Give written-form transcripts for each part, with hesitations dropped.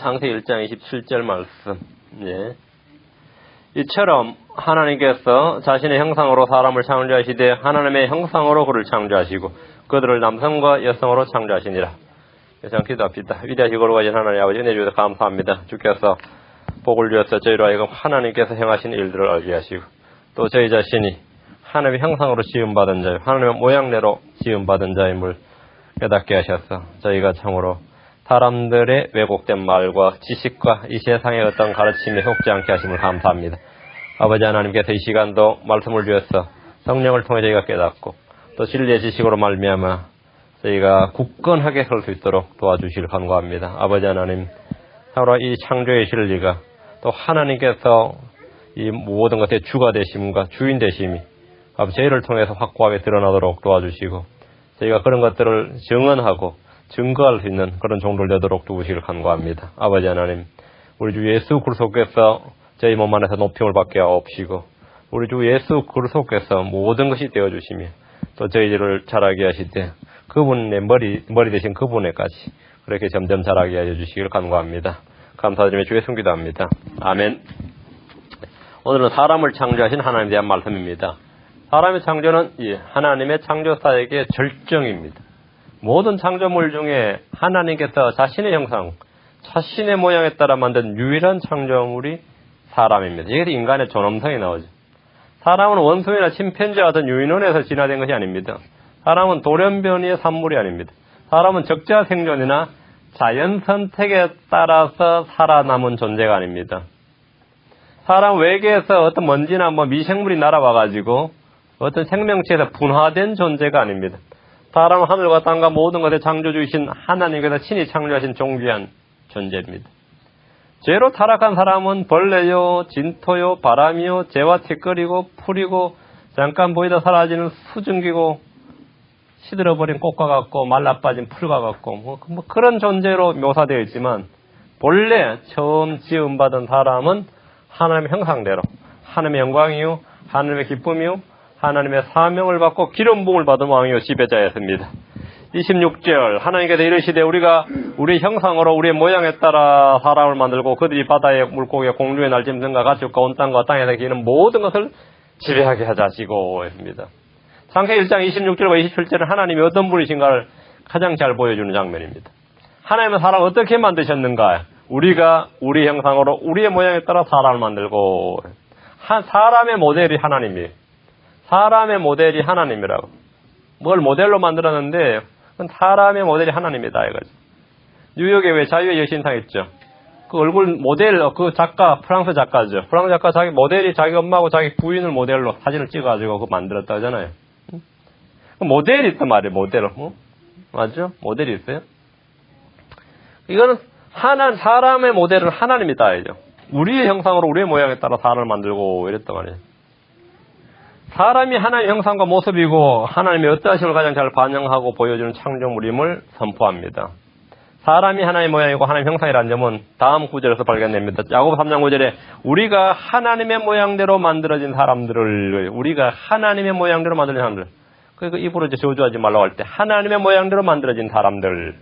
창세기 1장 27절 말씀. 예. 이처럼 하나님께서 자신의 형상으로 사람을 창조하시되 하나님의 형상으로 그를 창조하시고 그들을 남성과 여성으로 창조하시니라. 그래서 기도합시다. 위대하시고 거룩하신 하나님 아버지 은혜 주셔서 감사합니다. 주께서 복을 주셔서 저희로 하여금 하나님께서 행하신 일들을 알게 하시고 또 저희 자신이 하나님의 형상으로 지음받은 자요 하나님의 모양대로 지음받은 자임을 깨닫게 하셔서 저희가 참으로 사람들의 왜곡된 말과 지식과 이 세상의 어떤 가르침에 속지 않게 하심을 감사합니다. 아버지 하나님께서 이 시간도 말씀을 주셔서 성령을 통해 저희가 깨닫고 또 진리의 지식으로 말미암아 저희가 굳건하게 설 수 있도록 도와주시길 간구합니다. 아버지 하나님, 참으로 이 창조의 진리가 또 하나님께서 이 모든 것의 주가 되심과 주인 되심이 아버지 저희를 통해서 확고하게 드러나도록 도와주시고 저희가 그런 것들을 증언하고 증거할 수 있는 그런 종들 되도록 도우시길 간구합니다. 아버지 하나님, 우리 주 예수 그리스도께서 저희 몸 안에서 높임을 받게 하옵시고 우리 주 예수 그리스도께서 모든 것이 되어주시며 또 저희들을 자라게 하시되 그분의 머리 되신 그분에까지 그렇게 점점 자라게 하여 주시길 간구합니다. 감사드리며 주의 숨기도합니다. 아멘. 오늘은 사람을 창조하신 하나님에 대한 말씀입니다. 사람의 창조는 하나님의 창조사에게 절정입니다. 모든 창조물 중에 하나님께서 자신의 형상, 자신의 모양에 따라 만든 유일한 창조물이 사람입니다. 여기서 인간의 존엄성이 나오죠. 사람은 원숭이나 침팬지와 같은 유인원에서 진화된 것이 아닙니다. 사람은 돌연변이의 산물이 아닙니다. 사람은 적자 생존이나 자연 선택에 따라서 살아남은 존재가 아닙니다. 사람 외계에서 어떤 먼지나 미생물이 날아와가지고 어떤 생명체에서 분화된 존재가 아닙니다. 사람은 하늘과 땅과 모든 것의 창조주이신 하나님께서 친히 창조하신 존귀한 존재입니다. 죄로 타락한 사람은 벌레요, 진토요, 바람이요, 재와 티끌이고 풀이고 잠깐 보이다 사라지는 수증기고 시들어버린 꽃과 같고 말라빠진 풀과 같고 그런 존재로 묘사되어 있지만 본래 처음 지음받은 사람은 하나님의 형상대로 하나님의 영광이요, 하나님의 기쁨이요, 하나님의 사명을 받고 기름 부음을 받은 왕이요 지배자였습니다. 26절 하나님께서 이르시되 우리가 우리 형상으로 우리의 모양에 따라 사람을 만들고 그들이 바다의 물고기와 공중에 날짐 등과 가축과 온 땅과 땅에서 기는 모든 것을 지배하게 하자시고 했습니다. 창세기 1장 26절과 27절은 하나님이 어떤 분이신가를 가장 잘 보여주는 장면입니다. 하나님은 사람을 어떻게 만드셨는가? 우리가 우리 형상으로 우리의 모양에 따라 사람을 만들고 사람의 모델이 하나님이에요. 사람의 모델이 하나님이라고. 뭘 모델로 만들었는데 그건 사람의 모델이 하나님이다 이거죠. 뉴욕에 왜 자유의 여신상 있죠. 그 얼굴 모델 그 작가 프랑스 작가죠. 프랑스 작가 자기 모델이 자기 엄마하고 자기 부인을 모델로 사진을 찍어가지고 그거 만들었다 하잖아요. 모델이 있단 말이에요. 모델로. 맞죠? 모델이 있어요. 이거는 사람의 모델을 하나님이 따야죠. 우리의 형상으로 우리의 모양에 따라 사람을 만들고 이랬단 말이에요. 사람이 하나님의 형상과 모습이고 하나님의 어떠하심을 가장 잘 반영하고 보여주는 창조물임을 선포합니다. 사람이 하나님의 모양이고 하나님의 형상이라는 점은 다음 구절에서 발견됩니다. 야고보 3장 9절에 우리가 하나님의 모양대로 만들어진 사람들을 우리가 하나님의 모양대로 만들어진 사람들 그리고 입으로 저주하지 말라고 할 때 하나님의 모양대로 만들어진 사람들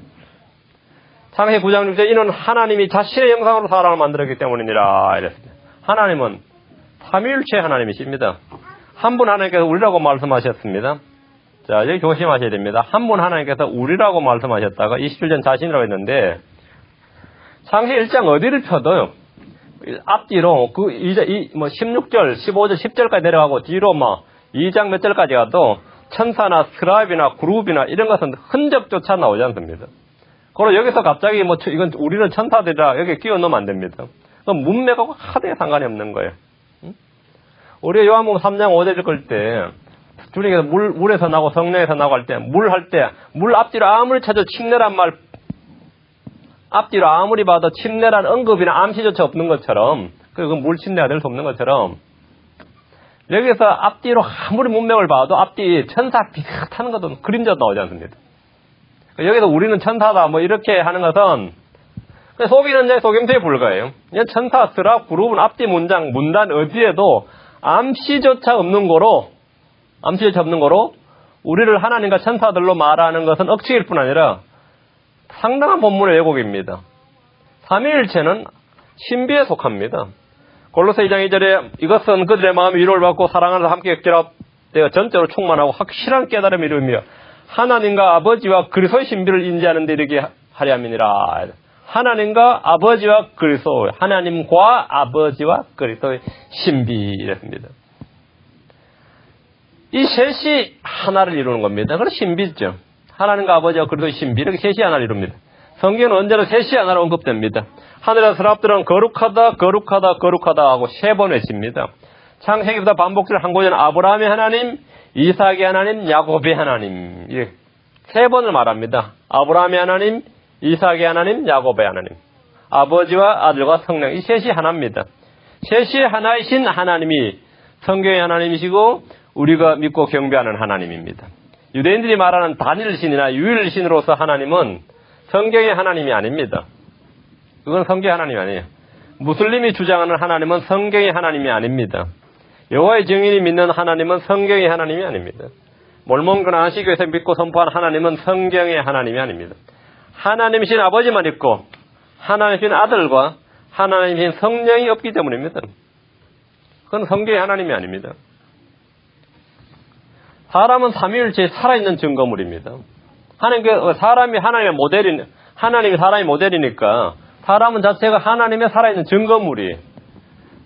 창세기 9장 6절에 이는 하나님이 자신의 형상으로 사람을 만들었기 때문이니라 이랬습니다. 하나님은 삼위일체 하나님이십니다. 한 분 하나님께서 우리라고 말씀하셨습니다. 자, 여기 조심하셔야 됩니다. 한 분 하나님께서 우리라고 말씀하셨다가 27절 자신이라고 했는데 창세기 1장 어디를 펴도요. 앞뒤로 16절, 15절, 10절까지 내려가고 뒤로 2장 몇 절까지 가도 천사나 스라비나 그룹이나 이런 것은 흔적조차 나오지 않습니다. 그리고 여기서 갑자기 이건 우리는 천사들이라 여기 끼워 넣으면 안 됩니다. 그럼 문맥하고 하등에 상관이 없는 거예요. 우리가 요한복음 3장 5절 읽을 때 주님께서 물에서 나고 성령에서 나고 할 때 물 앞뒤로 아무리 찾아 침례란 말 앞뒤로 아무리 봐도 침례란 언급이나 암시조차 없는 것처럼 그건 물 침례가 될 수 없는 것처럼 여기서 앞뒤로 아무리 문맥을 봐도 앞뒤 천사 비슷한 것도 그림자도 나오지 않습니다. 여기서 우리는 천사다 이렇게 하는 것은 속이는 자의 속임수에 불과해요. 천사, 스라, 그룹은 앞뒤 문단 어디에도 암시조차 없는 거로 우리를 하나님과 천사들로 말하는 것은 억측일 뿐 아니라 상당한 본문의 왜곡입니다. 삼위일체는 신비에 속합니다. 골로새 2장 2절에 이것은 그들의 마음이 위로를 받고 사랑하면서 함께 결합되어 전적으로 충만하고 확실한 깨달음을 이루며 하나님과 아버지와 그리스도의 신비를 인지하는 데 이르게 하려 함이니라. 하나님과 아버지와 그리스도, 하나님과 아버지와 그리스도의 신비였습니다. 이 셋이 하나를 이루는 겁니다. 그래서 신비죠. 하나님과 아버지와 그리스도의 신비, 이렇게 셋이 하나를 이룹니다. 성경은 언제나 셋이 하나로 언급됩니다. 하늘의 서랍들은 거룩하다, 거룩하다, 거룩하다 하고 3번 외칩니다. 창세기보다 반복될 한 구절은 아브라함의 하나님, 이삭의 하나님, 야곱의 하나님, 3번을 말합니다. 아브라함의 하나님, 이삭의 하나님, 야곱의 하나님. 아버지와 아들과 성령, 이 셋이 하나입니다. 셋이 하나이신 하나님이 성경의 하나님이시고 우리가 믿고 경배하는 하나님입니다. 유대인들이 말하는 단일신이나 유일신으로서 하나님은 성경의 하나님이 아닙니다. 그건 성경의 하나님이 아니에요. 무슬림이 주장하는 하나님은 성경의 하나님이 아닙니다. 여호와의 증인이 믿는 하나님은 성경의 하나님이 아닙니다. 몰몬교나 안식교에서 믿고 선포한 하나님은 성경의 하나님이 아닙니다. 하나님이신 아버지만 있고 하나님이신 아들과 하나님이신 성령이 없기 때문입니다. 그건 성경의 하나님이 아닙니다. 사람은 삼위일체에 살아있는 증거물입니다. 사람이 하나님의 모델이, 하나님이 사람의 모델이니까 사람은 자체가 하나님의 살아있는 증거물이에요.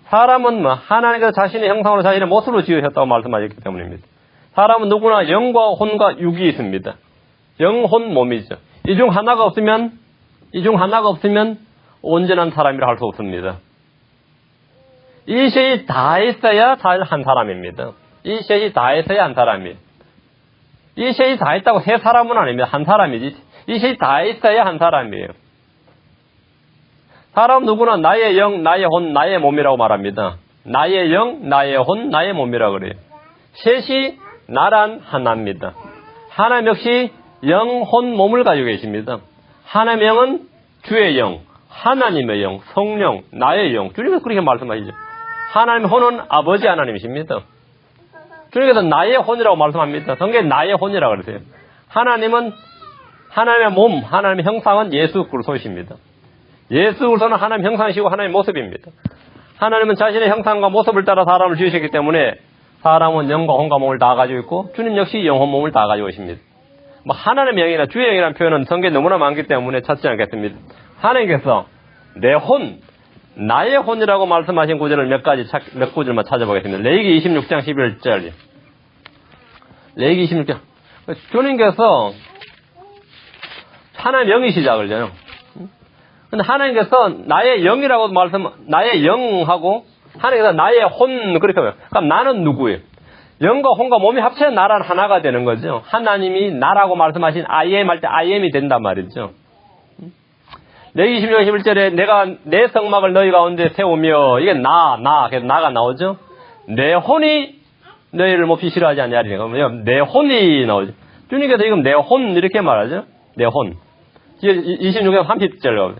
사람은 하나님께서 자신의 형상으로 자신의 모습으로 지으셨다고 말씀하셨기 때문입니다. 사람은 누구나 영과 혼과 육이 있습니다. 영, 혼, 몸이죠. 이 중 하나가 없으면 온전한 사람이라 할 수 없습니다. 이 셋이 다 있어야 한 사람입니다. 이 셋이 다 있어야 한 사람이에요. 이 셋이 다 있다고 세 사람은 아닙니다. 한 사람이지. 이 셋이 다 있어야 한 사람이에요. 사람 누구나 나의 영, 나의 혼, 나의 몸이라고 말합니다. 나의 영, 나의 혼, 나의 몸이라고 그래요. 셋이 나란 하나입니다. 하나님 역시 영, 혼, 몸을 가지고 계십니다. 하나님의 영은 주의 영, 하나님의 영, 성령, 나의 영. 주님께서 그렇게 말씀하시죠. 하나님의 혼은 아버지 하나님이십니다. 주님께서 나의 혼이라고 말씀합니다. 성경에 나의 혼이라고 그러세요. 하나님은 하나님의 몸, 하나님의 형상은 예수 그리스도이십니다. 예수 그리스도는 하나님의 형상이시고 하나님의 모습입니다. 하나님은 자신의 형상과 모습을 따라 사람을 지으셨기 때문에 사람은 영과 혼과 몸을 다 가지고 있고 주님 역시 영혼 몸을 다 가지고 계십니다. 하나님의 영이나 주의 영이라는 표현은 성경에 너무나 많기 때문에 찾지 않겠습니다. 하나님께서 내 혼, 나의 혼이라고 말씀하신 구절을 몇 구절만 찾아보겠습니다. 레위기 26장 11절. 레위기 26장. 주님께서 하나님 영이시자 그러잖아요. 근데 하나님께서 나의 영이라고 나의 영하고 하나님께서 나의 혼, 그렇게 해요. 그럼 나는 누구예요? 영과 혼과 몸이 합쳐 나란 하나가 되는 거죠. 하나님이 나라고 말씀하신 I am 할 때 I am이 된단 말이죠. 레위기 26장 11절에 내가 내 성막을 너희 가운데 세우며, 이게 그래서 나가 나오죠. 내 혼이 너희를 몹시 싫어하지 않냐리니. 그러면 내 혼이 나오죠. 주님께서 지금 내 혼 이렇게 말하죠. 내 혼. 26장 30절.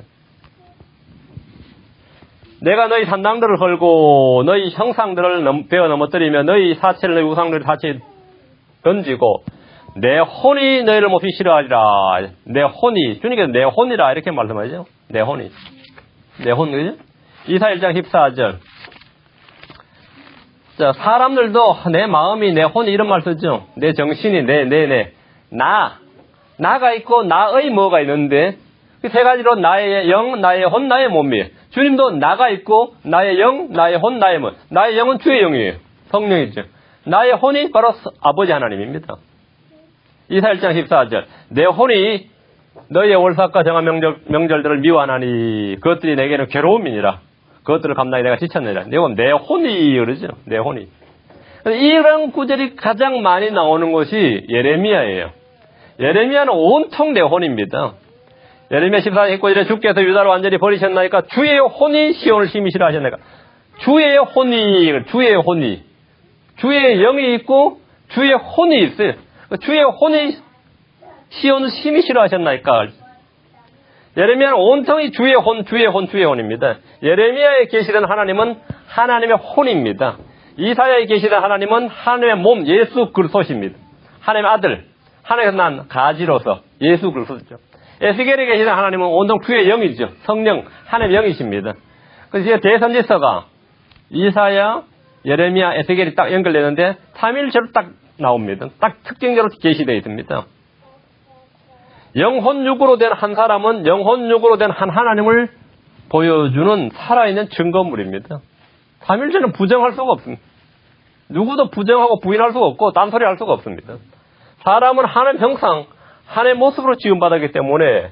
내가 너희 산당들을 헐고 너희 형상들을 베어 넘어뜨리며 너희 사체를 너희 우상들을 사체에 던지고 내 혼이 너희를 몹시 싫어하리라. 내 혼이, 주님께서 내 혼이라 이렇게 말씀하죠. 내 혼이. 내 혼, 그죠? 이사 1장 14절. 자, 사람들도 내 마음이, 내 혼이 이런 말 쓰죠. 내 정신이, 나가 있고 나의 뭐가 있는데 그 세 가지로 나의 영, 나의 혼, 나의 몸이에요. 주님도 나가 있고 나의 영, 나의 혼, 나의 몸. 나의 영은 주의 영이에요. 성령이죠. 나의 혼이 바로 아버지 하나님입니다. 이사 1장 14절. 내 혼이 너희의 월삭과 정한 명절들을 미워하나니 그것들이 내게는 괴로움이니라. 그것들을 감당히 내가 지쳤느니라. 내 혼이 그러죠. 내 혼이. 이런 구절이 가장 많이 나오는 것이 예레미야예요. 예레미야는 온통 내 혼입니다. 예레미야 14장 19절에 주께서 유다를 완전히 버리셨나이까 주의 혼이 시온을 심히 싫어하셨나이까. 주의 혼이 주의 영이 있고 주의 혼이 있어요. 주의 혼이 시온을 심히 싫어하셨나이까. 예레미야는 온통이 주의 혼입니다. 예레미야에 계시던 하나님은 하나님의 혼입니다. 이사야에 계시던 하나님은 하나님의 몸, 예수 그리스도십니다. 하나님의 아들, 하나님께서 난 가지로서 예수 그리스도죠. 에스겔에 계시는 하나님은 온통 주의 영이죠. 성령, 하나님의 영이십니다. 그래서 이제 대선지서가 이사야, 예레미야, 에스겔이 딱 연결되는데 3일체로 딱 나옵니다. 딱 특징적으로 계시되어 있습니다. 영혼육으로 된 한 사람은 영혼육으로 된 한 하나님을 보여주는 살아있는 증거물입니다. 3일체는 부정할 수가 없습니다. 누구도 부정하고 부인할 수가 없고 딴소리할 수가 없습니다. 사람은 하나님 형상, 하나님의 모습으로 지음받았기 때문에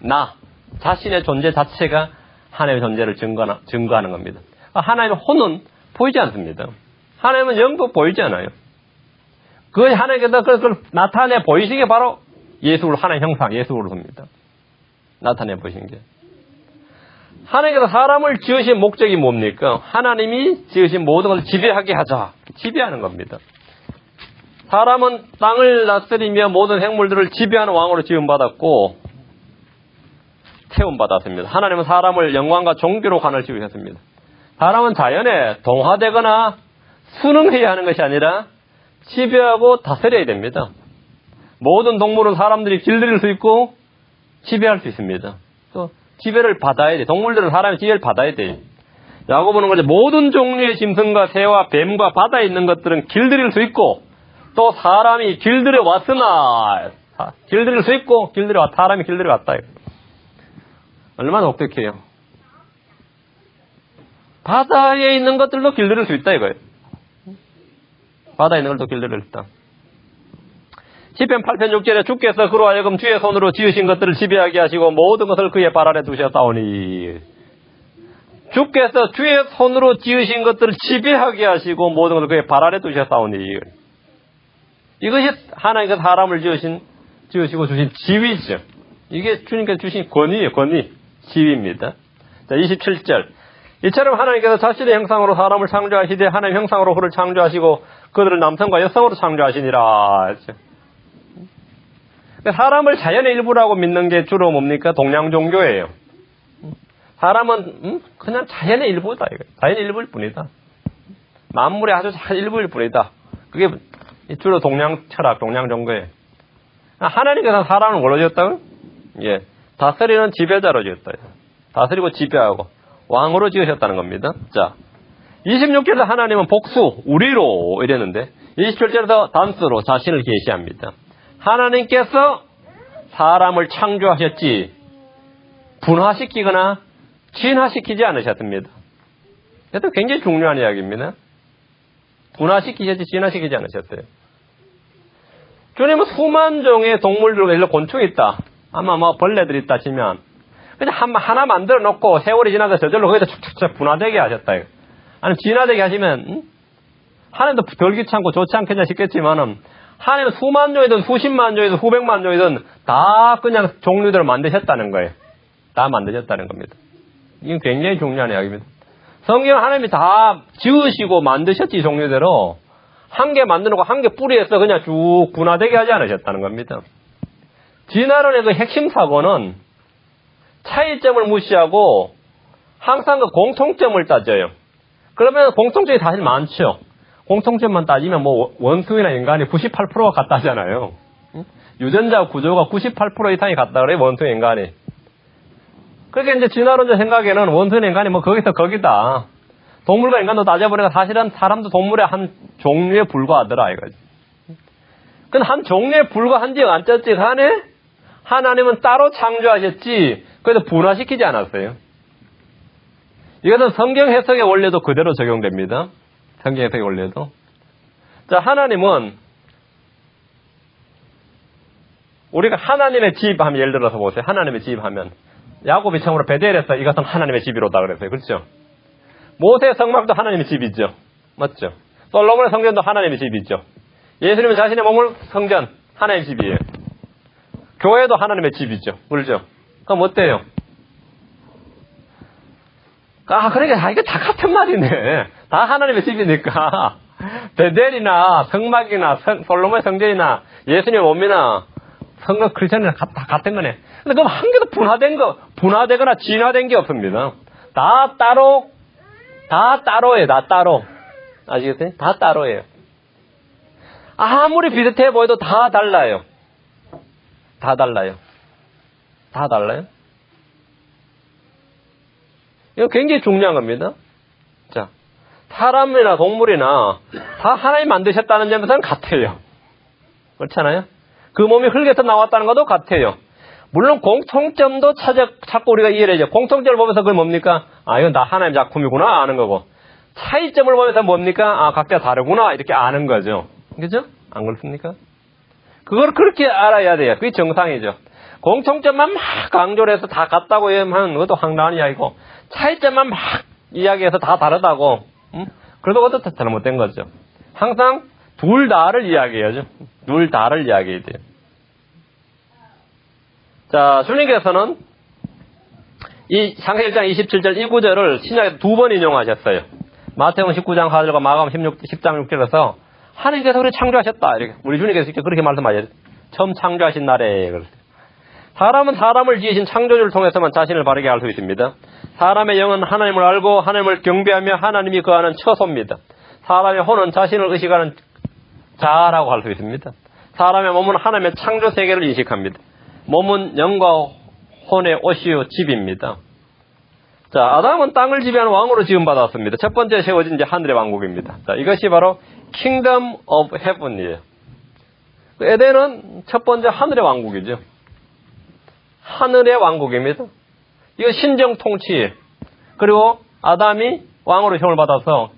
나 자신의 존재 자체가 하나님의 존재를 증거하는 겁니다. 하나님의 혼은 보이지 않습니다. 하나님은 영도 보이지 않아요. 그 하나님께서 그걸 나타내 보이신 게 바로 예수로 하나님 형상, 예수로서입니다. 나타내 보이신 게. 하나님께서 사람을 지으신 목적이 뭡니까? 하나님이 지으신 모든 것을 지배하게 하자. 지배하는 겁니다. 사람은 땅을 다스리며 모든 생물들을 지배하는 왕으로 지음받았고 태움받았습니다. 하나님은 사람을 영광과 종교로 관을 지으셨습니다. 사람은 자연에 동화되거나 순응해야 하는 것이 아니라 지배하고 다스려야 됩니다. 모든 동물은 사람들이 길들일 수 있고 지배할 수 있습니다. 또 지배를 받아야 돼. 동물들은 사람의 지배를 받아야 돼요. 야고보는 거죠. 모든 종류의 짐승과 새와 뱀과 바다에 있는 것들은 길들일 수 있고 또 사람이 길들여 왔으나 길들일 수 있고 사람이 길들여 왔다. 얼마나 독특해요. 바다에 있는 것들도 길들일 수 있다 이거예요. 바다에 있는 것도 길들일 수 있다. 시편 8편 6절에 주께서 그로 하여금 주의 손으로 지으신 것들을 지배하게 하시고 모든 것을 그의 발 아래 두셨사오니 주께서 주의 손으로 지으신 것들을 지배하게 하시고 모든 것을 그의 발 아래 두셨사오니 이것이 하나님께서 사람을 지으시고 주신 지위죠. 이게 주님께서 주신 권위예요. 권위, 지위입니다. 자, 27절. 이처럼 하나님께서 자신의 형상으로 사람을 창조하시되 하나님 형상으로 그를 창조하시고 그들을 남성과 여성으로 창조하시니라. 사람을 자연의 일부라고 믿는 게 주로 뭡니까? 동양 종교예요. 사람은 그냥 자연의 일부다. 자연의 일부일 뿐이다. 만물의 아주 작은 일부일 뿐이다. 그게 주로 동양 철학, 동양 종교예요. 하나님께서 사람을 뭘로 지었다고요? 예, 다스리는 지배자로 지었다. 다스리고 지배하고 왕으로 지으셨다는 겁니다. 자, 26절에서 하나님은 복수, 우리로 이랬는데 27절에서 단수로 자신을 계시합니다. 하나님께서 사람을 창조하셨지 분화시키거나 진화시키지 않으셨습니다. 이것도 굉장히 중요한 이야기입니다. 분화시키셨지 진화시키지 않으셨어요. 주님은 수만 종의 동물들과 일로 곤충이 있다. 아마 벌레들이 있다 치면 그냥 하나 만들어 놓고 세월이 지나서 저절로 거기다 축축축 분화되게 하셨다. 아니 진화되게 하시면 하나님도 덜 귀찮고 좋지 않겠냐 싶겠지만은 하나님은 수만 종이든 수십만 종이든 수백만 종이든 다 그냥 종류대로 만드셨다는 거예요. 다 만드셨다는 겁니다. 이건 굉장히 중요한 이야기입니다. 성경 하나님이 다 지으시고 만드셨지 종류대로 한 개 만들고 한 개 뿌리에서 그냥 쭉 분화되게 하지 않으셨다는 겁니다. 진화론의 그 핵심 사고는 차이점을 무시하고 항상 그 공통점을 따져요. 그러면 공통점이 사실 많죠. 공통점만 따지면 원숭이나 인간이 98%가 같다잖아요. 유전자 구조가 98% 이상이 같다 그래요, 원숭이 인간이. 그렇게 이제 진화론자 생각에는 원숭이 인간이 거기서 거기다. 동물과 인간도 따져보니까 사실은 사람도 동물의 한 종류에 불과하더라 이거지. 근데 한 종류에 불과한지 어쨌든 간에 하나님은 따로 창조하셨지 그래도 분화시키지 않았어요. 이것은 성경 해석의 원리도 그대로 적용됩니다. 성경 해석의 원리도. 자, 하나님은 우리가 하나님의 집 하면 예를 들어서 보세요. 하나님의 집 하면 야곱이 처음으로 베델에서 이것은 하나님의 집이로다 그랬어요. 그렇죠? 모세의 성막도 하나님의 집이죠. 맞죠? 솔로몬의 성전도 하나님의 집이죠. 예수님은 자신의 몸을 성전, 하나님의 집이에요. 교회도 하나님의 집이죠. 그렇죠? 그럼 어때요? 그러니까 이게 다 같은 말이네. 다 하나님의 집이니까. 베델이나 성막이나 솔로몬의 성전이나 예수님의 몸이나 성경 크리스천이나 다 같은 거네. 근데 그럼 한 개도 분화되거나 진화된 게 없습니다. 다 따로예요. 다 따로. 아시겠어요? 다 따로예요. 아무리 비슷해 보여도 다 달라요. 다 달라요. 다 달라요. 이거 굉장히 중요한 겁니다. 자, 사람이나 동물이나 다 하나님 만드셨다는 점에서는 같아요. 그렇잖아요? 그 몸이 흙에서 나왔다는 것도 같아요. 물론 공통점도 찾고 우리가 이해를 해야죠. 공통점을 보면서 그게 뭡니까? 아, 이건 다 하나님 작품이구나 아는 거고. 차이점을 보면서 뭡니까? 아, 각자 다르구나 이렇게 아는 거죠. 그죠? 안 그렇습니까? 그걸 그렇게 알아야 돼요. 그게 정상이죠. 공통점만 막 강조를 해서 다 같다고 하면 그것도 황당한 이야기고, 차이점만 막 이야기해서 다 다르다고, 그래도 그것도 잘못된 거죠. 항상 둘 다를 이야기해야죠. 둘 다를 이야기해야 돼요. 자, 주님께서는 이 창세기 1장 27절 이 구절을 신약에서 2번 인용하셨어요. 마태복음 19장 4절과 마가복음 10장 6절에서 하나님께서 우리 창조하셨다. 이렇게 우리 주님께서 그렇게 말씀하셨어요. 처음 창조하신 날에. 사람은 사람을 지으신 창조주를 통해서만 자신을 바르게 알 수 있습니다. 사람의 영은 하나님을 알고 하나님을 경배하며 하나님이 거하는 처소입니다. 사람의 혼은 자신을 의식하는 자라고 할 수 있습니다. 사람의 몸은 하나님의 창조 세계를 인식합니다. 몸은 영과 혼의 옷이요 집입니다. 자, 아담은 땅을 지배하는 왕으로 지음받았습니다. 첫 번째 세워진 이제 하늘의 왕국입니다. 자, 이것이 바로 Kingdom of Heaven이에요. 에덴은 첫 번째 하늘의 왕국이죠. 하늘의 왕국입니다. 이거 신정 통치. 그리고 아담이 왕으로 시험을 받아서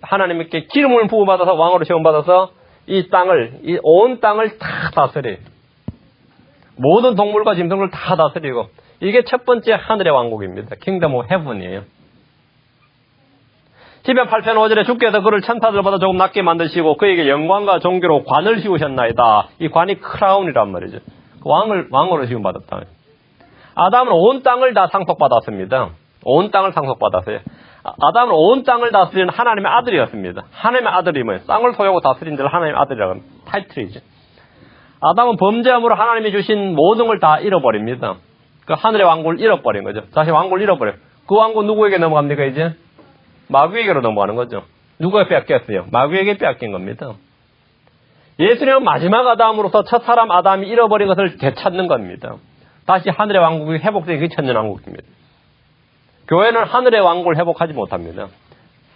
하나님께 기름을 부어받아서 왕으로 시험을 받아서 이 땅을, 이 온 땅을 다 다스려요. 모든 동물과 짐승을 다 다스리고, 이게 첫 번째 하늘의 왕국입니다. 킹덤 오브 헤븐이에요. 시편 8편 5절에 주께서 그를 천사들보다 조금 낮게 만드시고 그에게 영광과 존귀로 관을 씌우셨나이다. 이 관이 크라운이란 말이죠. 왕으로 시험받았다. 아담은 온 땅을 다 상속받았습니다. 온 땅을 상속받았어요. 아담은 온 땅을 다스리는 하나님의 아들이었습니다. 하나님의 아들이 뭐예요? 땅을 소유하고 다스리는 자를 하나님의 아들이라고 하는 타이틀이죠. 아담은 범죄함으로 하나님이 주신 모든 걸 다 잃어버립니다. 그 하늘의 왕국을 잃어버린 거죠. 다시 왕국을 잃어버려요. 그 왕국 누구에게 넘어갑니까 이제? 마귀에게로 넘어가는 거죠. 누가 뺏겼어요? 마귀에게 뺏긴 겁니다. 예수님은 마지막 아담으로서 첫 사람 아담이 잃어버린 것을 되찾는 겁니다. 다시 하늘의 왕국이 회복되기 천년왕국입니다. 교회는 하늘의 왕국을 회복하지 못합니다.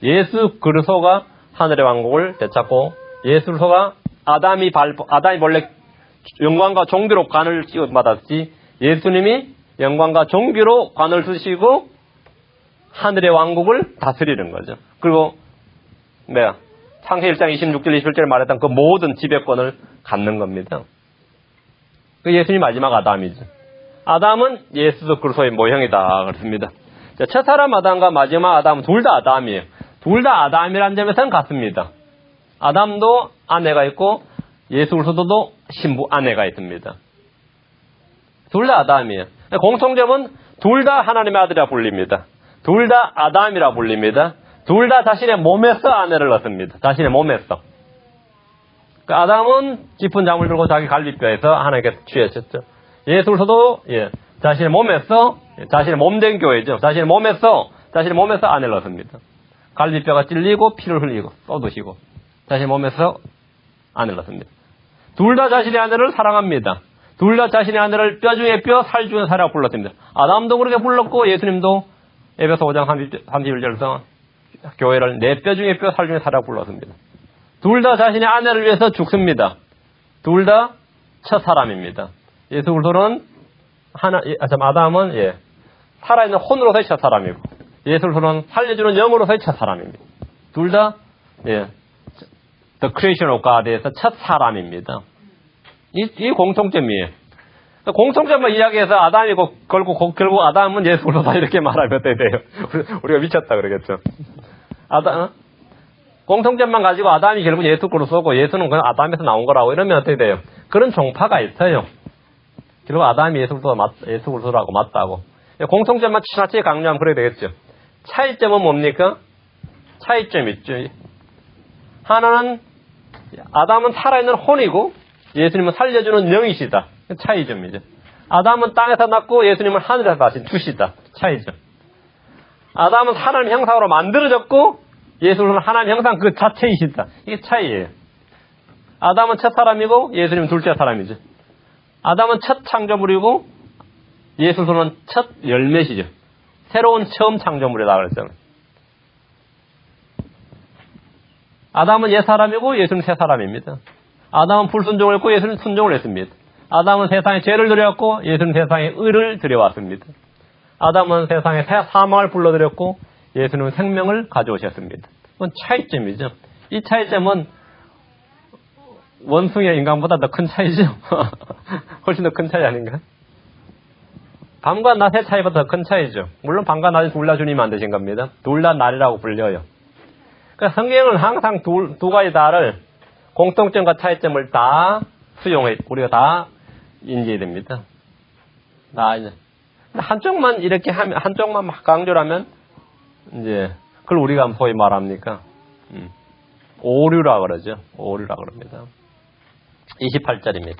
예수 그리스도가 하늘의 왕국을 되찾고 예수 그리스도가 아담이 본래 영광과 존귀로 관을 씌워받았지 예수님이 영광과 존귀로 관을 쓰시고 하늘의 왕국을 다스리는 거죠. 그리고 창세기 1장 26절 27절에 말했던 그 모든 지배권을 갖는 겁니다. 그 예수님 마지막 아담이죠. 아담은 예수 그리스도의 모형이다 그렇습니다. 첫 사람 아담과 마지막 아담은 둘 다 아담이에요. 둘 다 아담이라는 점에서는 같습니다. 아담도 아내가 있고 예수 그리스도도 신부 아내가 있습니다. 둘 다 아담이에요. 공통점은 둘 다 하나님의 아들이라 불립니다. 둘 다 아담이라 불립니다. 둘 다 자신의 몸에서 아내를 낳습니다. 자신의 몸에서. 그 아담은 짚은 잠을 들고 자기 갈비뼈에서 하나님께 취하셨죠. 예수 그리스도도 자신의 몸에서 자신의 몸된 교회죠. 자신의 몸에서 아내를 낳습니다. 갈비뼈가 찔리고 피를 흘리고 쏟으시고 자신의 몸에서 아내를 낳습니다. 둘 다 자신의 아내를 사랑합니다. 둘 다 자신의 아내를 뼈 중에 뼈, 살 중에 살이라고 불렀습니다. 아담도 그렇게 불렀고 예수님도 에베소 5장 31절에서 교회를 내 뼈 중에 뼈, 살 중에 살이라고 불렀습니다. 둘 다 자신의 아내를 위해서 죽습니다. 둘 다 첫 사람입니다. 예수 그리스도는 아담은 살아있는 혼으로서의 첫 사람이고 예수 그리스도는 살려주는 영으로서의 첫 사람입니다. 둘 다 The Creation of God에서 첫 사람입니다. 이 공통점이에요. 공통점만 이야기해서 아담이고 결국 아담은 예수 그리스도다 이렇게 말하면 어떻게 돼요? 우리가 미쳤다 그러겠죠. 공통점만 가지고 아담이 결국 예수 그리스도고 예수는 그냥 아담에서 나온 거라고 이러면 어떻게 돼요? 그런 종파가 있어요. 결국 아담이 예수 그리스도라고 맞다고. 공통점만 지나치게 강조하면 그래야 되겠죠. 차이점은 뭡니까? 차이점 있죠. 하나는 아담은 살아있는 혼이고 예수님은 살려주는 영이시다. 차이점이죠. 아담은 땅에서 났고 예수님은 하늘에서 나신 주시다. 차이점. 아담은 하나님 형상으로 만들어졌고 예수님은 하나님 형상 그 자체이시다. 이게 차이예요. 아담은 첫 사람이고 예수님은 둘째 사람이죠. 아담은 첫 창조물이고 예수는 첫 열매시죠. 새로운 처음 창조물이다 그랬잖아요. 아담은 옛 사람이고 예수는 새 사람입니다. 아담은 불순종을 했고 예수는 순종을 했습니다. 아담은 세상에 죄를 들여왔고 예수는 세상에 의를 들여왔습니다. 아담은 세상에 사망을 불러들였고 예수는 생명을 가져오셨습니다. 그건 차이점이죠. 이 차이점은 원숭이의 인간보다 더 큰 차이죠. 훨씬 더 큰 차이 아닌가? 밤과 낮의 차이보다 더 큰 차이죠. 물론 밤과 낮은 둘 다 주님 만드신 겁니다. 둘 다 날이라고 불려요. 그러니까 성경은 항상 두 가지 다를 공통점과 차이점을 다 우리가 다 인지해야 됩니다. 이제 한쪽만 이렇게 하면, 한쪽만 막 강조를 하면, 이제, 그걸 우리가 소위 말합니까? 오류라 그러죠. 오류라 그럽니다. 28절입니다.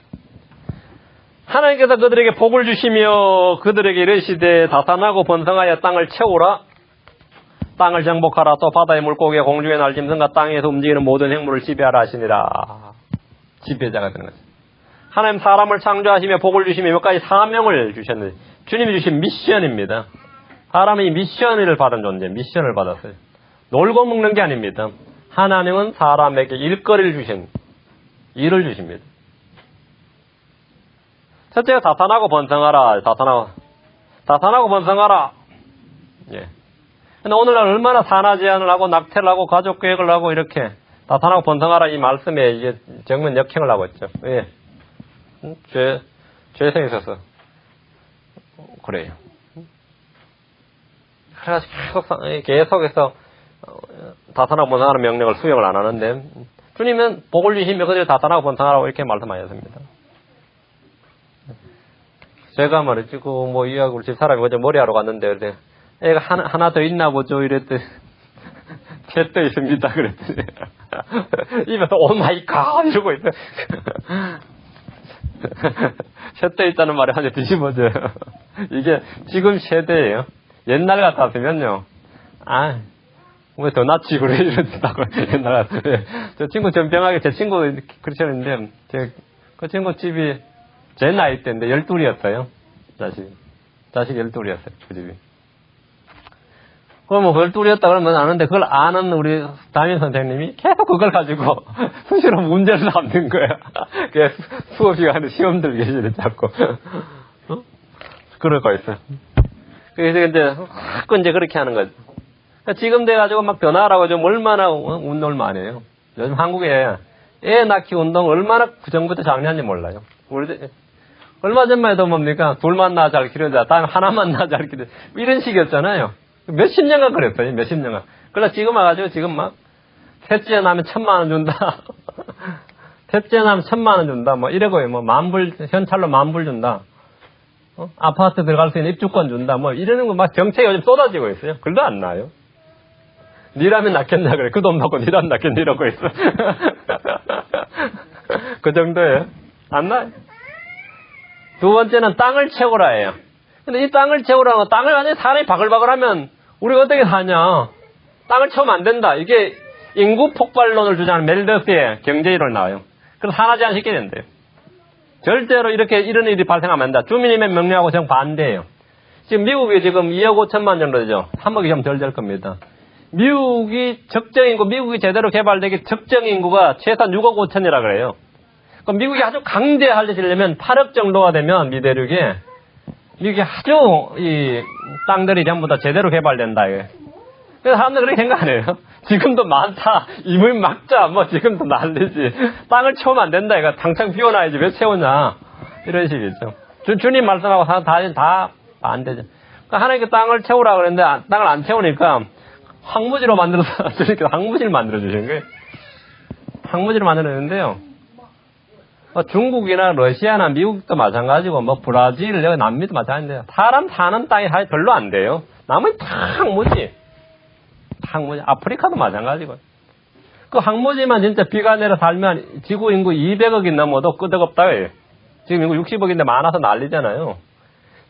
하나님께서 그들에게 복을 주시며 그들에게 이르시되 다산하고 번성하여 땅을 채우라. 땅을 정복하라. 또 바다의 물고기와 공중의 날짐승과 땅에서 움직이는 모든 생물을 지배하라 하시니라. 지배자가 되는 거죠. 하나님 사람을 창조하시며 복을 주시며 몇 가지 사명을 주셨는데 주님이 주신 미션입니다. 사람이 미션을 받은 존재, 미션을 받았어요. 놀고 먹는 게 아닙니다. 하나님은 사람에게 일거리를 일을 주십니다. 첫째가 다산하고 번성하라. 다산하고 번성하라. 예. 근데 오늘날 얼마나 산화 제한을 하고 낙태를 하고 가족 계획을 하고 이렇게 다산하고 번성하라 이 말씀에 이게 정면 역행을 하고 있죠. 예. 죄성이 있어서 그래요. 그래가지고 계속해서 다산하고 번성하는 명령을 수용을 안 하는데 주님은 복을 주시며 그들이 다산하고 번성하라고 이렇게 말씀하셨습니다. 제가 말이지고 뭐 이하고 집 사람이 어제 머리하러 갔는데 그래 애가 하나 더 있나 보죠 이랬더니 셋 더 있습니다 그랬더니 입에서 오 마이 갓 이러고 있어요. 셋 더 있다는 말이 한 대 뒤집어져요. 이게 지금 세대예요. 옛날 같았으면요. 왜 더 낫지 그래 이랬다고 옛날 저 친구 전병하게 제 친구 그렇게 했는데 그 친구 집이 제 나이 때인데 12이었어요. 자식 12이었어요. 그 집이. 그럼 뭐 12이었다 그러면 아는데 그걸 아는 우리 담임 선생님이 계속 그걸 가지고 수시로 문제를 삼는 거야. 그게 수업 시간에 시험들 계시네 자꾸. 그럴 거 있어요. 그래서 이제 그렇게 하는 거죠. 지금 돼가지고 막 변화라고 좀 얼마나 운동을 많이 해요. 요즘 한국에 애 낳기 운동 얼마나 그 전부터 장려한지 몰라요. 얼마 전만 해도 뭡니까? 둘만 낳아 잘 키우자. 다음에 하나만 낳아 잘 키우자. 이런 식이었잖아요. 몇십 년간 그랬어요. 몇십 년간. 그래서 지금 와가지고 지금 막 셋째 낳으면 1,000만 원 준다. 셋째 낳으면 1,000만 원 준다. 뭐 이러고요. 뭐 현찰로 10,000불 준다. 아파트 들어갈 수 있는 입주권 준다. 뭐 이러는 거 막 정책이 요즘 쏟아지고 있어요. 글도 안 나요. 니라면 낳겠냐 그래. 그 돈 받고 니라면 낳겠냐 이러고 있어. 그 정도예요. 안 나요. 두 번째는 땅을 채우라예요. 근데 이 땅을 채우라는 거, 땅을 완전히 사람이 바글바글하면 우리가 어떻게 사냐. 땅을 채우면 안 된다. 이게 인구 폭발론을 주장하는 멜더스의 경제이론 나와요. 그래서 산화 제한 시켜야 된대요. 절대로 이런 일이 발생하면 안 된다. 주민임의 명령하고 정반대예요. 지금 미국이 지금 2억 5천만 정도 되죠. 3억이 좀 덜 될 겁니다. 미국이 제대로 개발되기 적정 인구가 최소한 6억 5천이라 그래요. 그럼 미국이 아주 강대하려면 8억 정도가 되면 미대륙에 미국이 아주 이 땅들이 전부 다 제대로 개발된다. 이게. 그래서 사람들 그렇게 생각 안 해요. 지금도 많다. 이물 막자. 뭐 지금도 난리지. 땅을 채우면 안 된다. 이거 당장 비워놔야지. 왜 채우냐. 이런 식이죠. 주님 말씀하고 다 안 되죠. 그러니까 하나님께 땅을 채우라 그랬는데 땅을 안 채우니까 황무지로 만들어서 주님께서 황무지를 만들어 주신 거예요. 황무지를 만들었는데요. 중국이나 러시아나 미국도 마찬가지고 뭐 브라질, 여기 남미도 마찬가지인데요. 사람 사는 땅이 사실 별로 안 돼요. 나머지 다 황무지. 아프리카도 마찬가지고. 그 황무지만 진짜 비가 내려 살면 지구 인구 200억이 넘어도 끄덕없다 해요. 지금 인구 60억인데 많아서 난리잖아요.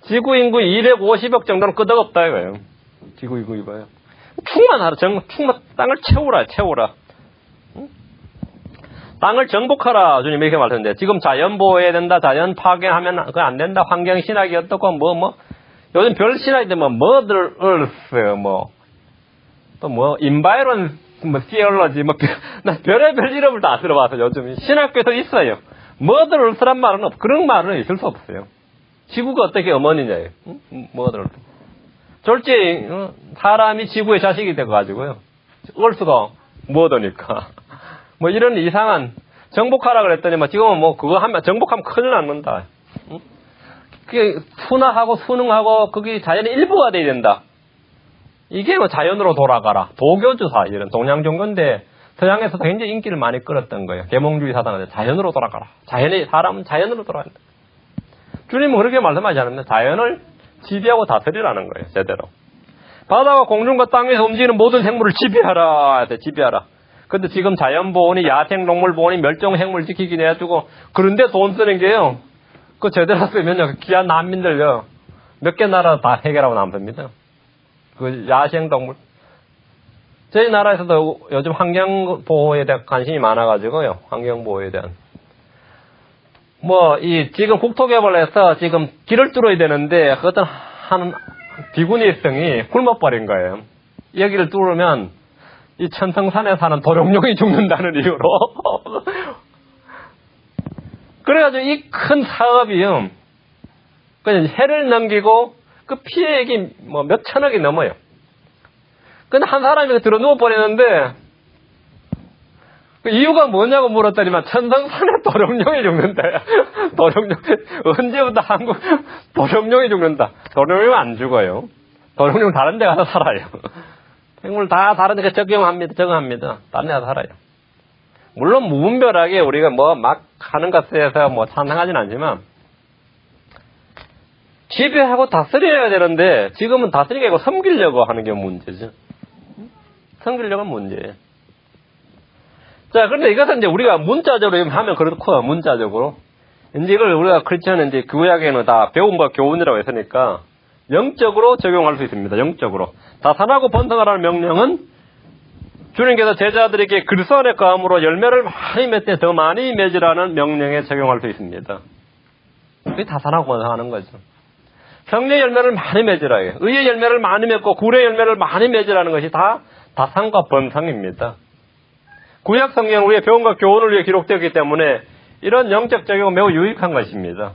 지구 인구 250억 정도는 끄덕없다 이거예요. 지구 인구 이거예요. 충만 땅을 채우라. 응? 땅을 정복하라. 주님 이렇게 말했는데 지금 자연 보호해야 된다. 자연 파괴하면 그건 안 된다. 환경 신학이 어떻고 요즘 별 신학인데 Mother Earth 또 Environment Theology 나 별의별 이름을 다 들어봐서 요즘 신학교에서 있어요. Mother Earth란 말은 그런 말은 있을 수 없어요. 지구가 어떻게 어머니냐요. Mother Earth. 졸지 사람이 지구의 자식이 돼가지고요. Earth가 Mother니까. 이런 이상한 정복하라 그랬더니 지금은 그거 하면 정복하면 큰일 났는다. 그게 순화하고 순응하고 그게 자연의 일부가 돼야 된다. 이게 자연으로 돌아가라. 도교주사 이런 동양 종교인데 서양에서도 굉장히 인기를 많이 끌었던 거예요. 계몽주의 사상은 자연으로 돌아가라. 사람은 자연으로 돌아간다. 주님은 그렇게 말씀하지 않습니다. 자연을 지배하고 다스리라는 거예요. 제대로. 바다와 공중과 땅에서 움직이는 모든 생물을 지배하라. 지배하라. 근데 지금 자연보호원이 야생동물보호원이 멸종생물 지키기 내주고 그런데 돈 쓰는 게요. 그 제대로 쓰면요. 귀한 난민들요. 몇 개 나라 다 해결하고 남습니다. 그 야생동물. 저희 나라에서도 요즘 환경보호에 대한 관심이 많아가지고요. 환경보호에 대한. 지금 국토개발을 해서 지금 길을 뚫어야 되는데 어떤 한 비구니성이 굶어버린 거예요. 여기를 뚫으면 이 천성산에 사는 도룡뇽이 죽는다는 이유로. 그래가지고 이 큰 사업이요. 그냥 해를 넘기고 그 피해액이 몇 천억이 넘어요. 근데 한 사람이 들어 누워버리는데 그 이유가 뭐냐고 물었더니만 천성산에 도룡뇽이 죽는다. 도룡뇽. 언제부터 한국 도룡뇽이 죽는다. 도룡뇽 안 죽어요. 도룡뇽 다른 데 가서 살아요. 생물 다 다른 데 적응합니다. 다른 데 가서 살아요. 물론 무분별하게 우리가 막 하는 것에 대해서 찬성하진 않지만 지배하고 다스려야 되는데 지금은 다스리기 아니고 섬기려고 하는 게 문제죠. 섬기려고 하는 문제예요. 자, 그런데 이것은 이제 우리가 문자적으로 하면 그렇고, 문자적으로. 이제 이걸 우리가 크리스천은 이제 구약에는 다 배움과 교훈이라고 했으니까, 영적으로 적용할 수 있습니다. 영적으로. 다산하고 번성하라는 명령은 주님께서 제자들에게 그리스도 안에 거함으로 열매를 많이 맺되 더 많이 맺으라는 명령에 적용할 수 있습니다. 그게 다산하고 번성하는 거죠. 성령의 열매를 많이 맺으라. 의의 열매를 많이 맺고 구례의 열매를 많이 맺으라는 것이 다 다산과 번성입니다. 구약 성경은 우리의 배움과 교훈을 위해 기록되었기 때문에 이런 영적 적용은 매우 유익한 것입니다.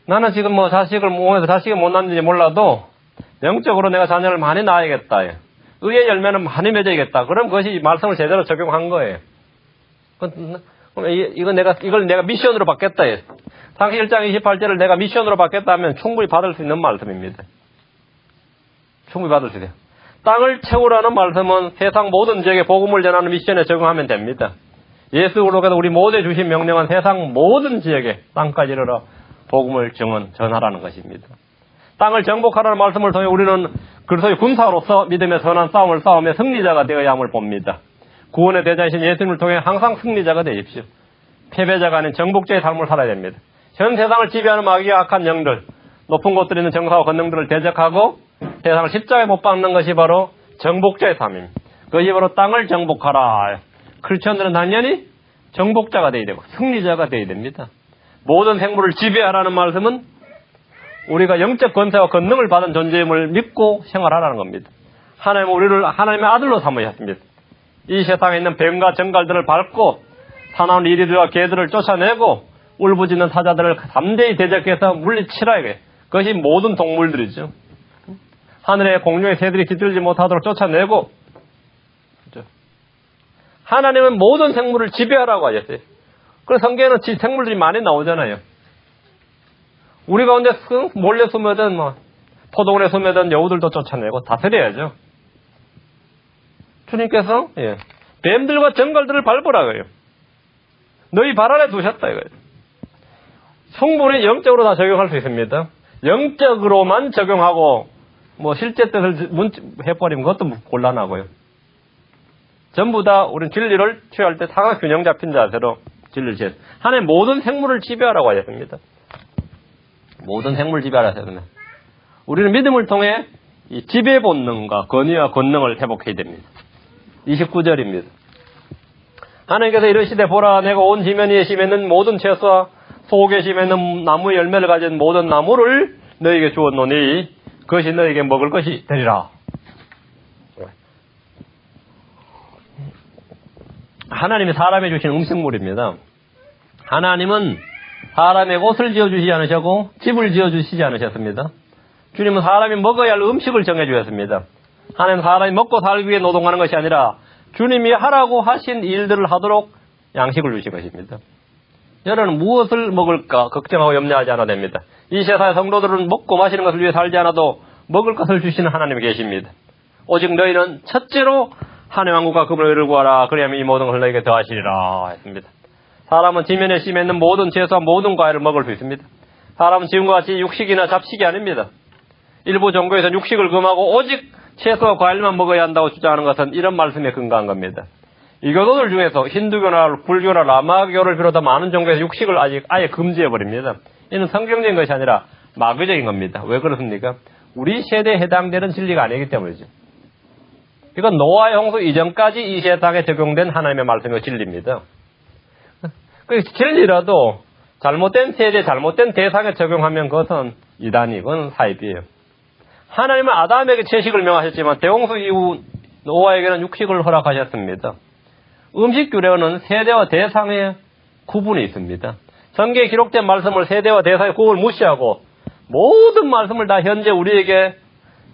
나는 지금 자식을 못 낳는지 몰라도 영적으로 내가 자녀를 많이 낳아야겠다. 의의 열매는 많이 맺어야겠다. 그럼 그것이 말씀을 제대로 적용한 거예요. 이걸 내가 미션으로 받겠다. 창세기 1장 28절을 내가 미션으로 받겠다 하면 충분히 받을 수 있는 말씀입니다. 충분히 받을 수 있어요. 땅을 채우라는 말씀은 세상 모든 지역에 복음을 전하는 미션에 적용하면 됩니다. 예수 그리스도께서 우리 모두에 주신 명령은 세상 모든 지역에 땅까지 이르러 복음을 전하라는 것입니다. 땅을 정복하라는 말씀을 통해 우리는 그리스도의 군사로서 믿음의 선한 싸움을 싸우며 승리자가 되어야 함을 봅니다. 구원의 대장이신 예수님을 통해 항상 승리자가 되십시오. 패배자가 아닌 정복자의 삶을 살아야 됩니다. 현 세상을 지배하는 마귀와 악한 영들, 높은 곳들에 있는 정사와 권능들을 대적하고 세상을 십자가에 못 박는 것이 바로 정복자의 삶입니다. 그것이 바로 땅을 정복하라. 크리스천들은 당연히 정복자가 되어야 되고 승리자가 되어야 됩니다. 모든 생물을 지배하라는 말씀은 우리가 영적 권세와 권능을 받은 존재임을 믿고 생활하라는 겁니다. 하나님은 우리를 하나님의 아들로 삼으셨습니다. 이 세상에 있는 뱀과 정갈들을 밟고 사나운 이리들과 개들을 쫓아내고 울부짖는 사자들을 담대히 대적해서 물리치라 이거예요. 그것이 모든 동물들이죠. 하늘의 공중의 새들이 깃들지 못하도록 쫓아내고, 그렇죠? 하나님은 모든 생물을 지배하라고 하셨어요. 그래서 성경에는 생물들이 많이 나오잖아요. 우리 가운데 몰래 숨어든 포도원에 숨어든 여우들도 쫓아내고 다스려야죠. 주님께서 뱀들과 정갈들을 밟으라고요. 너희 발 아래 두셨다 이거예요. 충분히 영적으로 다 적용할 수 있습니다. 영적으로만 적용하고 실제 뜻을 해버리면 그것도 곤란하고요. 전부 다 우리는 진리를 취할 때 상하 균형 잡힌 자세로 진리를 취해서 하나님 모든 생물을 지배하라고 하셨습니다. 모든 생물을 지배하라고 하셨습니다. 우리는 믿음을 통해 이 지배 본능과 권위와 권능을 회복해야 됩니다. 29절입니다. 하나님께서 이르시되 보라 내가 온 지면 위에 심있는 모든 채소와 속에 심있는 나무의 열매를 가진 모든 나무를 너에게 주었노니 그것이 너에게 먹을 것이 되리라. 하나님이 사람에 주신 음식물입니다. 하나님은 사람에게 옷을 지어주시지 않으셨고 집을 지어주시지 않으셨습니다. 주님은 사람이 먹어야 할 음식을 정해주셨습니다. 하나님은 사람이 먹고 살기 위해 노동하는 것이 아니라 주님이 하라고 하신 일들을 하도록 양식을 주신 것입니다. 여러분은 무엇을 먹을까 걱정하고 염려하지 않아도 됩니다. 이 세상의 성도들은 먹고 마시는 것을 위해 살지 않아도 먹을 것을 주시는 하나님이 계십니다. 오직 너희는 첫째로 하나님의 왕국과 그분의 의를 구하라. 그리하면 이 모든 것을 너희에게 더하시리라 했습니다. 사람은 지면에 심있는 모든 채소와 모든 과일을 먹을 수 있습니다. 사람은 지금과 같이 육식이나 잡식이 아닙니다. 일부 종교에서는 육식을 금하고 오직 채소와 과일만 먹어야 한다고 주장하는 것은 이런 말씀에 근거한 겁니다. 이 교도들 중에서 힌두교나 불교나 라마교를 비롯한 많은 종교에서 육식을 아예 금지해버립니다. 이는 성경적인 것이 아니라 마귀적인 겁니다. 왜 그렇습니까? 우리 세대에 해당되는 진리가 아니기 때문이죠. 이건 노아의 홍수 이전까지 이 세상에 적용된 하나님의 말씀의 진리입니다. 그 진리라도 잘못된 세대, 잘못된 대상에 적용하면 그것은 이단이, 그건 사입이에요. 하나님은 아담에게 채식을 명하셨지만 대홍수 이후 노아에게는 육식을 허락하셨습니다. 음식 규례는 세대와 대상의 구분이 있습니다. 성경에 기록된 말씀을 세대와 대상의 구분을 무시하고 모든 말씀을 다 현재 우리에게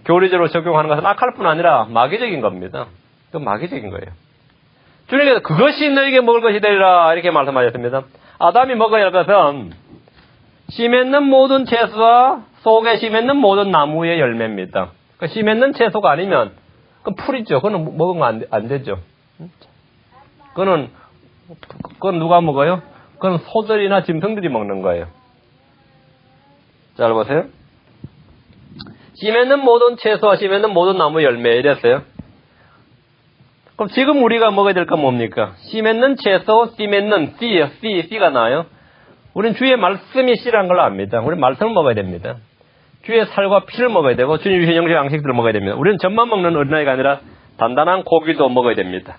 교리적으로 적용하는 것은 악할 뿐 아니라 마귀적인 겁니다. 그건 마귀적인 거예요. 주님께서 그것이 너에게 먹을 것이 되리라 이렇게 말씀하셨습니다. 아담이 먹어야 할 것은 씨 맺는 모든 채소와 속에 씨 맺는 모든 나무의 열매입니다. 그 씨 맺는 채소가 아니면 그건 풀이죠. 그건 먹으면 안 되죠. 그건 누가 먹어요? 그건 소들이나 짐승들이 먹는 거예요. 잘 보세요. 씨 맺는 모든 채소와 씨 맺는 모든 나무 열매 이랬어요. 그럼 지금 우리가 먹어야 될 건 뭡니까? 씨 맺는 채소, 씨 맺는 씨가 나와요. 우리는 주의 말씀이 씨라는 걸 압니다. 우리는 말씀을 먹어야 됩니다. 주의 살과 피를 먹어야 되고 주님 주신 영적 양식들을 먹어야 됩니다. 우리는 젖만 먹는 어린아이가 아니라 단단한 고기도 먹어야 됩니다.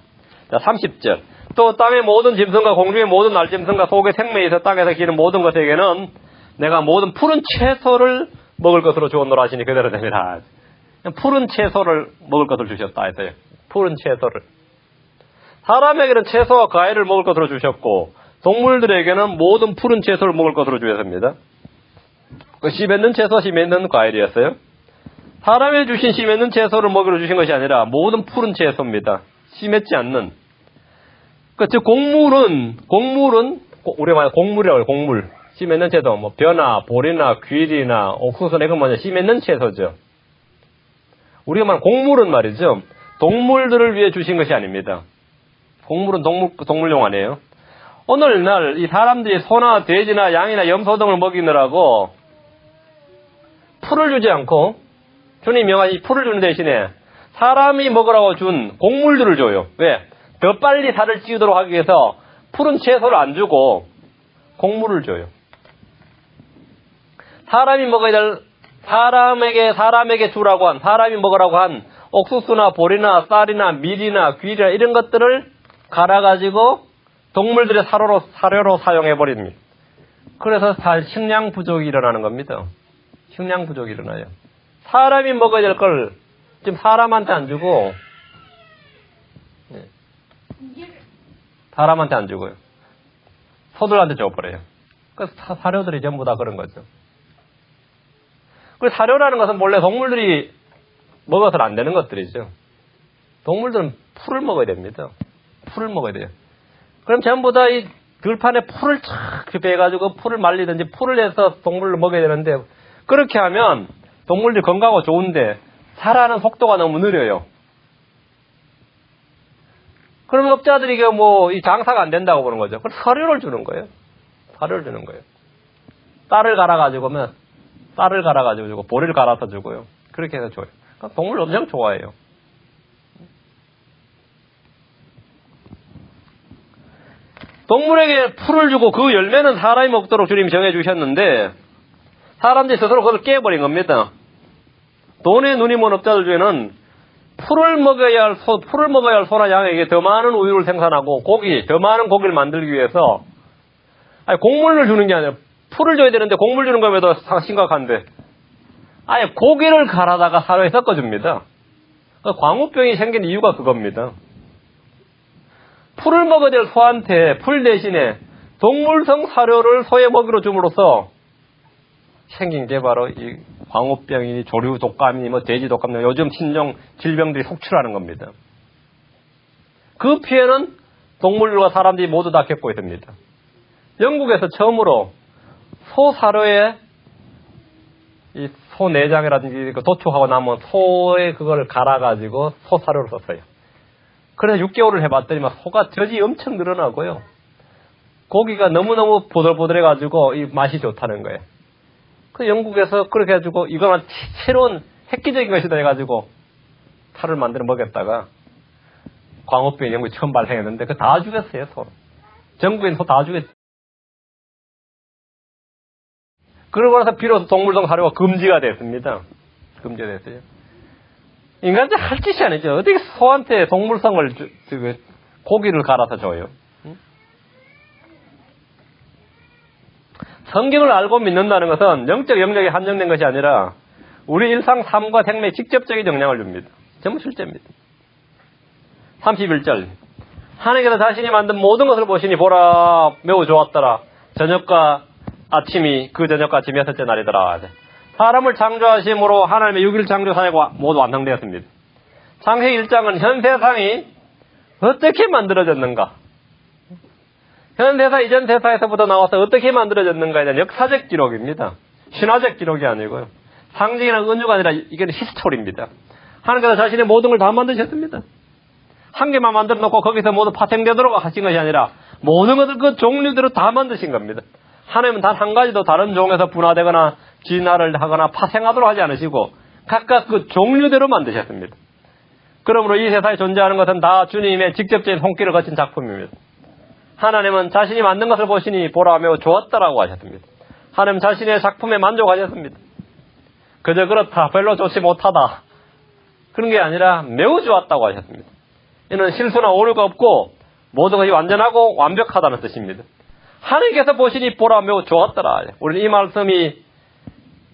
자, 30절. 또 땅의 모든 짐승과 공중의 모든 날짐승과 속의 생명이 있어 땅에서 기는 모든 것에게는 내가 모든 푸른 채소를 먹을 것으로 주었노라 하시니 그대로 됩니다. 푸른 채소를 먹을 것을 주셨다 했어요. 푸른 채소를. 사람에게는 채소와 과일을 먹을 것으로 주셨고 동물들에게는 모든 푸른 채소를 먹을 것으로 주셨습니다. 그 씨 맺는 채소와 씨 맺는 과일이었어요. 사람에 주신 씨 맺는 채소를 먹이로 주신 것이 아니라 모든 푸른 채소입니다. 씨 맺지 않는. 즉 곡물은 우리가 말하는 곡물이라고 해요. 곡물. 씨 맺는 채소, 뭐 벼나 보리나 귀리나 옥수수나 이건 뭐냐 씨 맺는 채소죠. 우리가 말하는 곡물은 말이죠. 동물들을 위해 주신 것이 아닙니다. 곡물은 동물용 아니에요. 오늘날 이 사람들이 소나 돼지나 양이나 염소 등을 먹이느라고 풀을 주지 않고 주님 명하신 이 풀을 주는 대신에 사람이 먹으라고 준 곡물들을 줘요. 왜? 더 빨리 살을 찌우도록 하기 위해서 푸른 채소를 안 주고 곡물을 줘요. 사람이 먹어야 될 사람에게 주라고 한 사람이 먹으라고 한 옥수수나 보리나 쌀이나 밀이나 귀리나 이런 것들을 갈아가지고 동물들의 사료로 사용해버립니다. 그래서 식량 부족이 일어나는 겁니다. 식량 부족이 일어나요. 사람이 먹어야 될 걸 지금 사람한테 안 주고 사람한테 안 주고요. 소들한테 줘버려요. 그래서 사료들이 전부 다 그런 거죠. 그리고 사료라는 것은 원래 동물들이 먹어서는 안 되는 것들이죠. 동물들은 풀을 먹어야 됩니다. 풀을 먹어야 돼요. 그럼 전부 다 이 들판에 풀을 착 빼가지고 풀을 말리든지 풀을 해서 동물을 먹어야 되는데 그렇게 하면 동물들이 건강하고 좋은데 자라는 속도가 너무 느려요. 그러면 업자들이 이 장사가 안 된다고 보는 거죠. 그래서 사료를 주는 거예요. 사료를 주는 거예요. 쌀을 갈아가지고 주고 보리를 갈아서 주고요. 그렇게 해서 줘요. 그러니까 동물 엄청 좋아해요. 동물에게 풀을 주고 그 열매는 사람이 먹도록 주님이 정해주셨는데 사람들이 스스로 그걸 깨버린 겁니다. 돈에 눈이 먼 업자들 중에는 풀을 먹어야 할 소나 양에게 더 많은 우유를 생산하고 더 많은 고기를 만들기 위해서 곡물을 주는 게 아니라 풀을 줘야 되는데 곡물 주는 거면 더 심각한데 아예 고기를 갈아다가 사료에 섞어줍니다. 광우병이 생긴 이유가 그겁니다. 풀을 먹어야 될 소한테 풀 대신에 동물성 사료를 소에 먹이로 줌으로써 생긴 게 바로 이 광우병이니 조류 독감이니 돼지 독감 등 요즘 신종 질병들이 속출하는 겁니다. 그 피해는 동물과 사람들이 모두 다 겪고 있습니다. 영국에서 처음으로 소 사료에 이 소 내장이라든지 도축하고 남은 소의 그걸 갈아가지고 소 사료를 썼어요. 그래서 6개월을 해봤더니 소가 젖이 엄청 늘어나고요. 고기가 너무너무 보들보들해가지고 이 맛이 좋다는 거예요. 그 영국에서 그렇게 해가지고 이거는 새로운 획기적인 것이다 해가지고 살을 만들어 먹였다가 광우병이 영국에 처음 발생했는데 그 다 죽였어요, 소. 전국에 소 다 죽였어요. 그러고 나서 비로소 동물성 사료가 금지가 됐습니다. 금지가 됐어요. 인간들 할 짓이 아니죠. 어떻게 소한테 동물성을 고기를 갈아서 줘요? 성경을 알고 믿는다는 것은 영적 영역에 한정된 것이 아니라 우리 일상 삶과 생명에 직접적인 영향을 줍니다. 전부 실제입니다. 31절 하나님께서 자신이 만든 모든 것을 보시니 보라 매우 좋았더라. 저녁과 아침이 그 저녁과 아침이 6째 날이더라. 사람을 창조하심으로 하나님의 6일 창조 사회가 모두 완성되었습니다. 창세기 1장은 현 세상이 어떻게 만들어졌는가, 현 세사 이전 세사에서부터 나와서 어떻게 만들어졌는가에 대한 역사적 기록입니다. 신화적 기록이 아니고요. 상징이나 은유가 아니라 이게 히스토리입니다. 하나님께서 자신의 모든 걸 다 만드셨습니다. 한 개만 만들어 놓고 거기서 모두 파생되도록 하신 것이 아니라 모든 것을 그 종류대로 다 만드신 겁니다. 하나님은 단 한 가지도 다른 종에서 분화되거나 진화를 하거나 파생하도록 하지 않으시고 각각 그 종류대로 만드셨습니다. 그러므로 이 세상에 존재하는 것은 다 주님의 직접적인 손길을 거친 작품입니다. 하나님은 자신이 만든 것을 보시니 보라 매우 좋았다라고 하셨습니다. 하나님 자신의 작품에 만족하셨습니다. 그저 그렇다, 별로 좋지 못하다, 그런 게 아니라 매우 좋았다고 하셨습니다. 이는 실수나 오류가 없고 모든 것이 완전하고 완벽하다는 뜻입니다. 하나님께서 보시니 보라 매우 좋았더라. 우리는 이 말씀이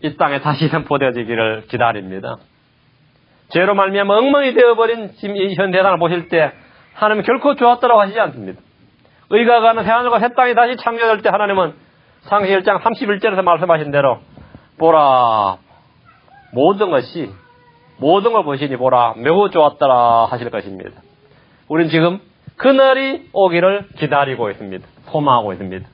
이 땅에 다시 선포되어지기를 기다립니다. 죄로 말미암아 엉망이 되어버린 지금 이 현 세상을 보실 때 하나님은 결코 좋았다라고 하시지 않습니다. 의가 가는 새하늘과 새 땅이 다시 창조될 때 하나님은 창세기 1장 31절에서 말씀하신 대로 보라 모든 걸 보시니 보라 매우 좋았더라 하실 것입니다. 우리는 지금 그날이 오기를 기다리고 있습니다. 소망하고 있습니다.